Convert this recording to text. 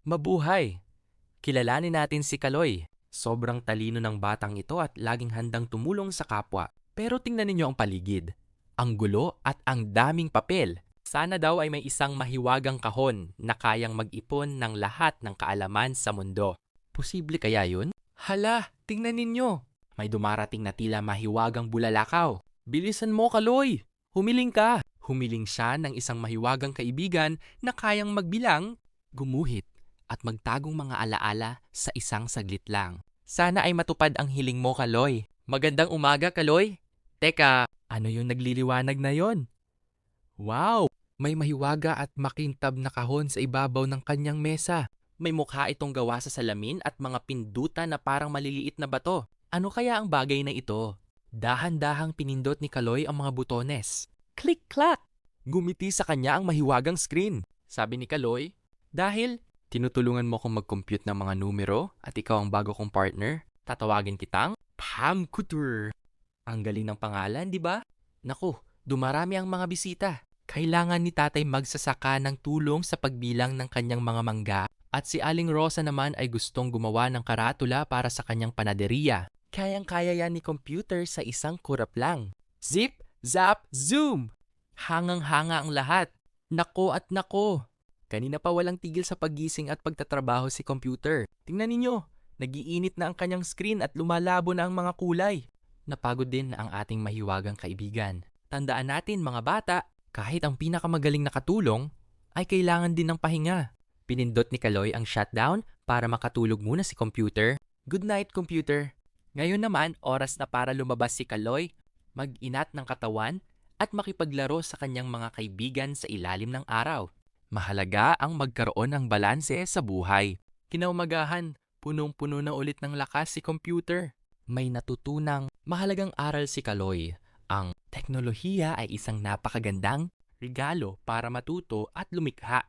Mabuhay! Kilalanin natin si Kaloy. Sobrang talino ng batang ito at laging handang tumulong sa kapwa. Pero tingnan ninyo ang paligid. Ang gulo at ang daming papel. Sana daw ay may isang mahiwagang kahon na kayang mag-ipon ng lahat ng kaalaman sa mundo. Posible kaya yun? Hala, tingnan ninyo. May dumarating na tila mahiwagang bulalakaw. Bilisan mo, Kaloy! Humiling ka! Humiling siya ng isang mahiwagang kaibigan na kayang magbilang, gumuhit, at magtagong mga alaala sa isang saglit lang. Sana ay matupad ang hiling mo, Kaloy. Magandang umaga, Kaloy. Teka, ano yung nagliliwanag na yon? Wow! May mahiwaga at makintab na kahon sa ibabaw ng kanyang mesa. May mukha itong gawa sa salamin at mga pindutan na parang maliliit na bato. Ano kaya ang bagay na ito? Dahan-dahang pinindot ni Kaloy ang mga butones. Click-clack! Gumiti sa kanya ang mahiwagang screen. Sabi ni Kaloy, dahil tinutulungan mo akong mag-compute ng mga numero at ikaw ang bago kong partner, tatawagin kitang Pam Couture. Ang galing ng pangalan, di ba? Naku, dumarami ang mga bisita. Kailangan ni tatay magsasaka ng tulong sa pagbilang ng kanyang mga mangga at si Aling Rosa naman ay gustong gumawa ng karatula para sa kanyang panaderiya. Kayang-kaya yan ni computer sa isang kurap lang. Zip, zap, zoom! Hangang-hanga ang lahat. Nako at nako! Kanina pa walang tigil sa paggising at pagtatrabaho si computer. Tingnan ninyo, nagiinit na ang kanyang screen at lumalabo na ang mga kulay. Napagod din ang ating mahiwagang kaibigan. Tandaan natin mga bata, kahit ang pinakamagaling na katulong, ay kailangan din ng pahinga. Pinindot ni Kaloy ang shutdown para makatulog muna si computer. Good night, computer. Ngayon naman, oras na para lumabas si Kaloy, mag-inat ng katawan at makipaglaro sa kanyang mga kaibigan sa ilalim ng araw. Mahalaga ang magkaroon ng balanse sa buhay. Kinaumagahan, punong-puno na ulit ng lakas si computer. May natutunang mahalagang aral si Kaloy. Ang teknolohiya ay isang napakagandang regalo para matuto at lumikha.